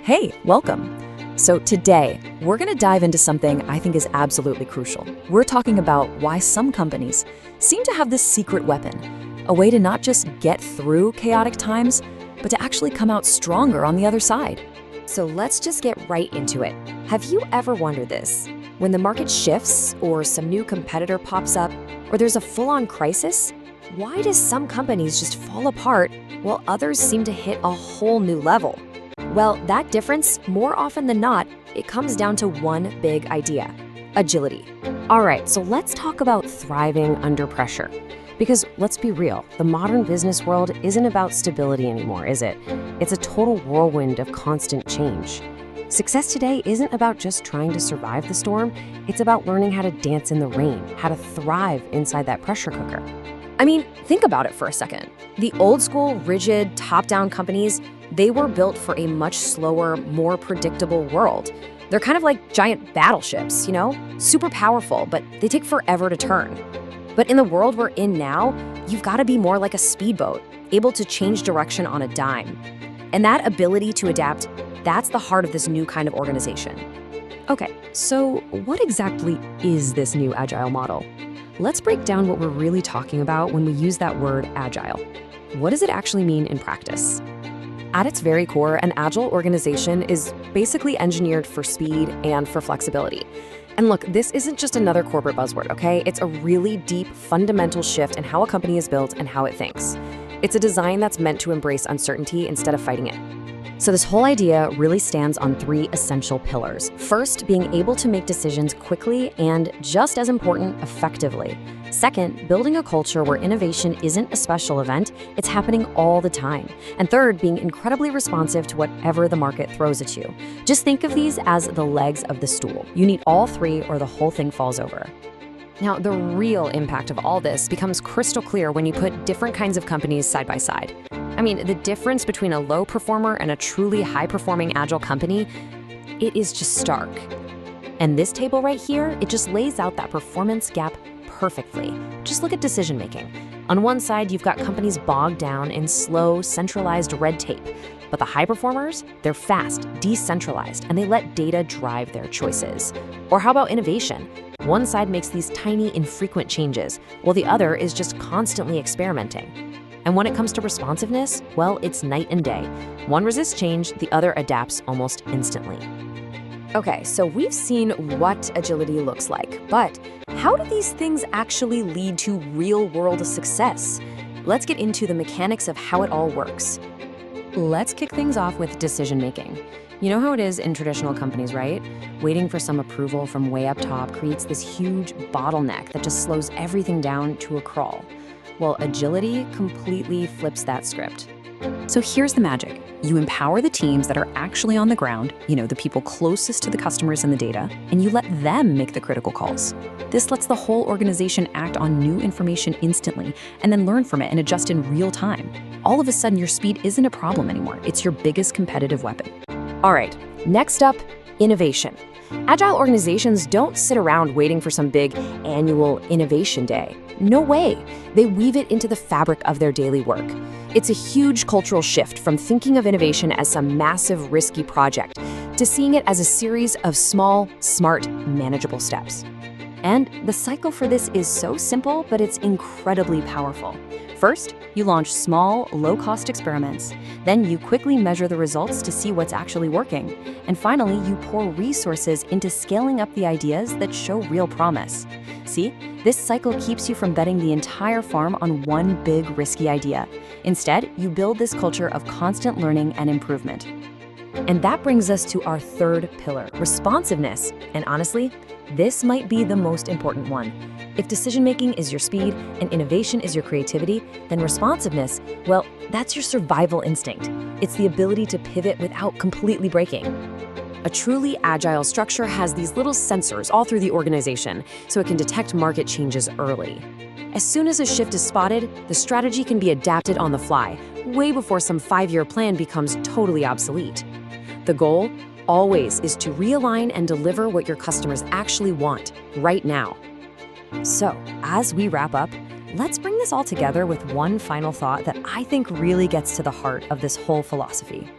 Hey, welcome. So today, we're going to dive into something I think is absolutely crucial. We're talking about why some companies seem to have this secret weapon, a way to not just get through chaotic times, but to actually come out stronger on the other side. So let's just get right into it. Have you ever wondered this? When the market shifts, or some new competitor pops up, or there's a full-on crisis, why do some companies just fall apart while others seem to hit a whole new level? Well, that difference, more often than not, it comes down to one big idea: agility. All right, so let's talk about thriving under pressure. Because let's be real, the modern business world isn't about stability anymore, is it? It's a total whirlwind of constant change. Success today isn't about just trying to survive the storm, it's about learning how to dance in the rain, how to thrive inside that pressure cooker. I mean, think about it for a second. The old school, rigid, top-down companies, they were built for a much slower, more predictable world. They're kind of like giant battleships, super powerful, but they take forever to turn. But in the world we're in now, you've got to be more like a speedboat, able to change direction on a dime. And that ability to adapt, that's the heart of this new kind of organization. Okay, so what exactly is this new agile model? Let's break down what we're really talking about when we use that word agile. What does it actually mean in practice? At its very core, an agile organization is basically engineered for speed and for flexibility. And look, this isn't just another corporate buzzword, okay? It's a really deep, fundamental shift in how a company is built and how it thinks. It's a design that's meant to embrace uncertainty instead of fighting it. So this whole idea really stands on three essential pillars. First, being able to make decisions quickly and, just as important, effectively. Second, building a culture where innovation isn't a special event, it's happening all the time. And third, being incredibly responsive to whatever the market throws at you. Just think of these as the legs of the stool. You need all three or the whole thing falls over. Now, the real impact of all this becomes crystal clear when you put different kinds of companies side by side. I mean, the difference between a low performer and a truly high-performing agile company, it is just stark. And this table right here, it just lays out that performance gap perfectly. Just look at decision-making. On one side, you've got companies bogged down in slow, centralized red tape. But the high performers, they're fast, decentralized, and they let data drive their choices. Or how about innovation? One side makes these tiny, infrequent changes, while the other is just constantly experimenting. And when it comes to responsiveness, well, it's night and day. One resists change, the other adapts almost instantly. Okay, so we've seen what agility looks like, but how do these things actually lead to real-world success? Let's get into the mechanics of how it all works. Let's kick things off with decision-making. You know how it is in traditional companies, right? Waiting for some approval from way up top creates this huge bottleneck that just slows everything down to a crawl. Well, agility completely flips that script. So here's the magic. You empower the teams that are actually on the ground, the people closest to the customers and the data, and you let them make the critical calls. This lets the whole organization act on new information instantly and then learn from it and adjust in real time. All of a sudden, your speed isn't a problem anymore. It's your biggest competitive weapon. All right, next up, innovation. Agile organizations don't sit around waiting for some big annual innovation day. No way. They weave it into the fabric of their daily work. It's a huge cultural shift from thinking of innovation as some massive, risky project to seeing it as a series of small, smart, manageable steps. And the cycle for this is so simple, but it's incredibly powerful. First, you launch small, low-cost experiments. Then you quickly measure the results to see what's actually working. And finally, you pour resources into scaling up the ideas that show real promise. See, this cycle keeps you from betting the entire farm on one big, risky idea. Instead, you build this culture of constant learning and improvement. And that brings us to our third pillar, responsiveness. And honestly, this might be the most important one. If decision-making is your speed and innovation is your creativity, then responsiveness, well, that's your survival instinct. It's the ability to pivot without completely breaking. A truly agile structure has these little sensors all through the organization, so it can detect market changes early. As soon as a shift is spotted, the strategy can be adapted on the fly, way before some 5-year plan becomes totally obsolete. The goal, always, is to realign and deliver what your customers actually want, right now. So, as we wrap up, let's bring this all together with one final thought that I think really gets to the heart of this whole philosophy.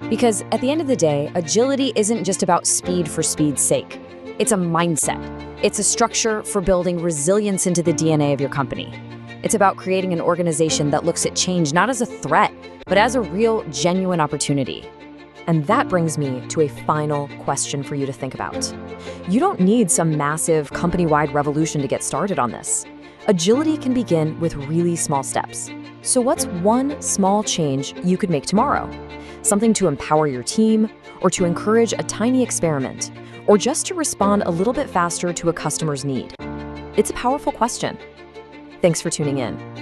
Because at the end of the day, agility isn't just about speed for speed's sake. It's a mindset. It's a structure for building resilience into the DNA of your company. It's about creating an organization that looks at change not as a threat, but as a real, genuine opportunity. And that brings me to a final question for you to think about. You don't need some massive company-wide revolution to get started on this. Agility can begin with really small steps. So what's one small change you could make tomorrow? Something to empower your team, or to encourage a tiny experiment, or just to respond a little bit faster to a customer's need? It's a powerful question. Thanks for tuning in.